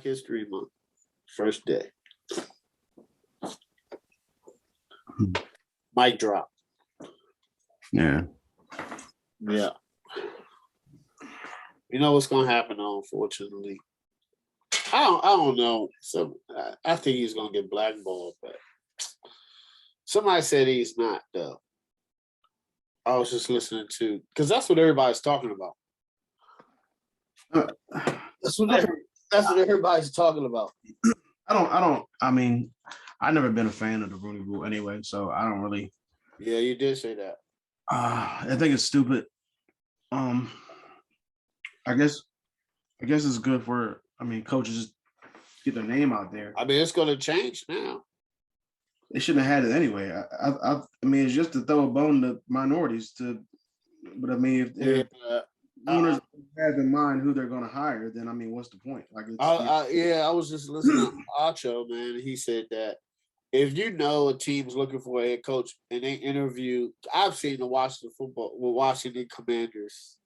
History Month, first day. Mic drop. Yeah. Yeah. You know what's gonna happen, unfortunately. I don't know. So I think he's gonna get blackballed, but somebody said he's not though. I was just listening to because that's what everybody's talking about. That's what everybody's talking about. I mean, I've never been a fan of the Rooney Rule anyway, so I don't really. Yeah, you did say that. I think it's stupid. I guess it's good for. I mean, coaches get their name out there. I mean, it's going to change now. They shouldn't have had it anyway. I mean, it's just to throw a bone to minorities. But I mean, if owners have in mind who they're going to hire, then I mean, what's the point? Like, I was just listening to Acho, man. He said that if you know a team's looking for a head coach and they interview, I've seen the Washington Commanders.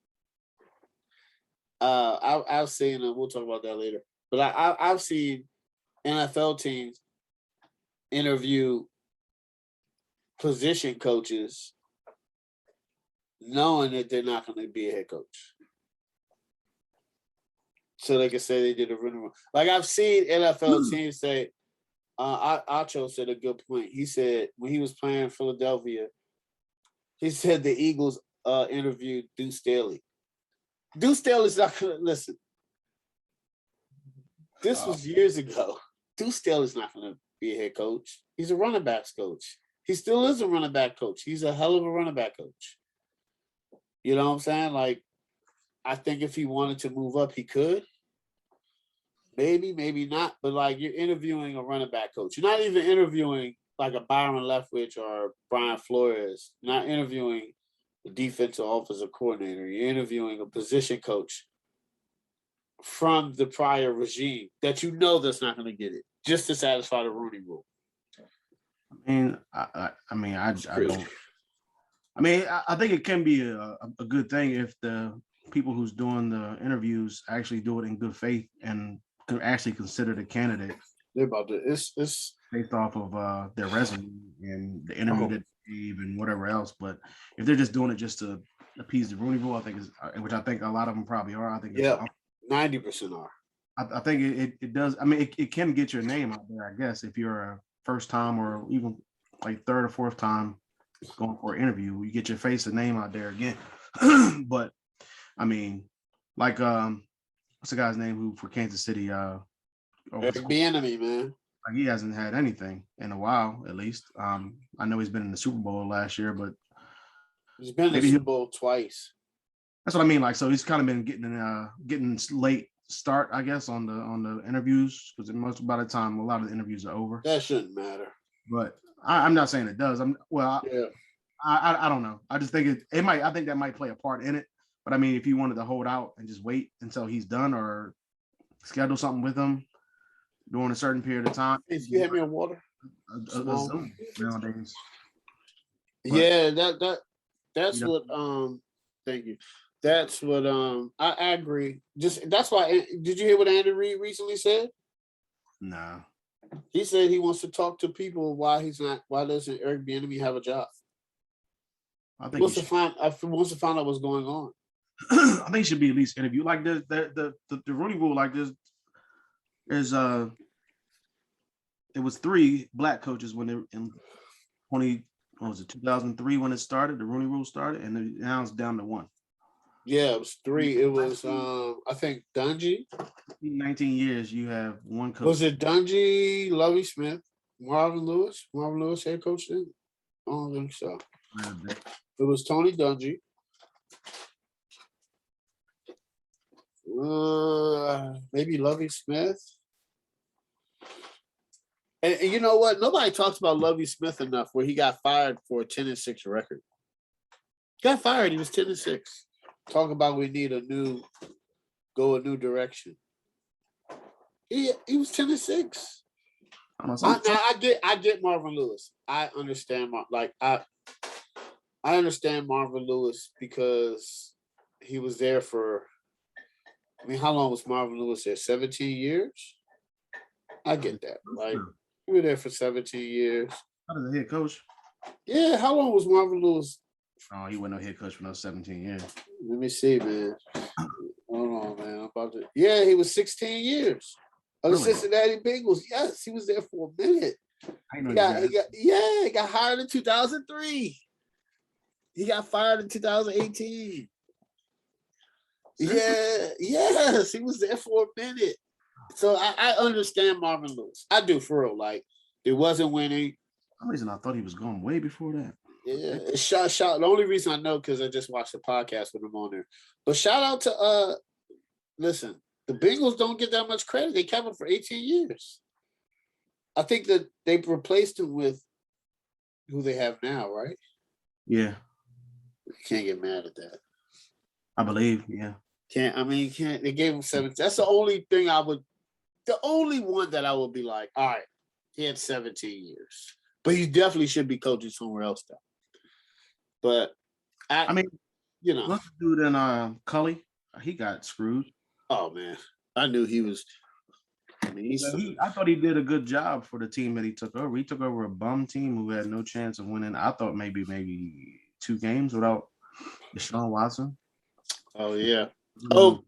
I've seen them. We'll talk about that later. But I've seen NFL teams interview position coaches knowing that they're not going to be a head coach. So they can say they did a renewal. Like I've seen NFL teams say, Acho said a good point. He said when he was playing Philadelphia, he said the Eagles interviewed Deuce Staley. Deuce Staley's not going to listen. This was years ago. Deuce Staley's not going to be a head coach. He's a running backs coach. He still is a running back coach. He's a hell of a running back coach. You know what I'm saying? Like, I think if he wanted to move up, he could. Maybe, maybe not. But, like, you're interviewing a running back coach. You're not even interviewing, like, a Byron Leftwich or Brian Flores. You're not interviewing the defensive offensive coordinator. You're interviewing a position coach from the prior regime that you know that's not going to get it, just to satisfy the Rooney Rule. I mean, I don't. I mean, I think it can be a good thing if the people who's doing the interviews actually do it in good faith and can actually consider the candidate. They're about to. It's based off of their resume and the interview that they gave and whatever else. But if they're just doing it just to appease the Rooney Rule, I think which I think a lot of them probably are. I think 90% are. I think it does. I mean, it can get your name out there, I guess, if you're a first time or even like third or fourth time going for an interview, you get your face and name out there again. But I mean, like what's the guy's name who for Kansas City? Bieniemy, man. Like he hasn't had anything in a while, at least. I know he's been in the Super Bowl last year, but he's been in the Super Bowl twice. That's what I mean. Like, so he's kind of been getting late start, I guess, on the interviews because most by the time a lot of the interviews are over. That shouldn't matter. But I'm not saying it does. I don't know. I just think it might. I think that might play a part in it. But I mean, if you wanted to hold out and just wait until he's done or schedule something with him during a certain period of time. If you have me a water, Zoom nowadays. But, yeah, that's what. Thank you. That's what. I agree. Just that's why. Did you hear what Andy Reid recently said? Nah. He said he wants to talk to people why doesn't Eric Bieniemy have a job? I think he wants to find out what's going on. I think he should be at least interviewed. Like the Rooney Rule, like this is it was 3 black coaches when they in 2003 when it started, the Rooney Rule started, and now it's down to 1. Yeah, it was 3. It was I think Dungy. 19 years, you have 1 coach. Was it Dungy, Lovie Smith, Marvin Lewis? Marvin Lewis head coach then? I don't think so. It was Tony Dungy. Maybe Lovie Smith. And you know what? Nobody talks about Lovie Smith enough where he got fired for a 10-6 record. Got fired. He was 10-6. Talk about we need a new direction. He was 10-6. I get Marvin Lewis. I understand I understand Marvin Lewis because he was there for. I mean, how long was Marvin Lewis there? 17 years. I get that. Like, you were there for 17 years. How does a head coach? Yeah, how long was Marvin Lewis? Oh, he wasn't no head coach for no 17 years. Let me see, man. Hold on, man. I'm about to. Yeah, he was 16 years. Of the Really? Cincinnati Bengals. Yes, he was there for a minute. I know He got hired in 2003. He got fired in 2018. Yeah, yes, he was there for a minute. So I understand Marvin Lewis. I do, for real. Like, it wasn't winning. For some reason I thought he was going way before that. Yeah, shout. The only reason I know because I just watched the podcast with him on there. But shout out to listen, the Bengals don't get that much credit. They kept him for 18 years. I think that they replaced him with who they have now, right? Yeah. You can't get mad at that. I believe, yeah. Can't they gave him 7. That's the only thing the only one that I would be like, all right, he had 17 years. But he definitely should be coaching somewhere else though. But I mean, you know, what's the dude in Cully? He got screwed. Oh man, I knew he was. I mean, I thought he did a good job for the team that he took over. He took over a bum team who had no chance of winning. I thought maybe 2 games without Deshaun Watson. Oh yeah. Oh.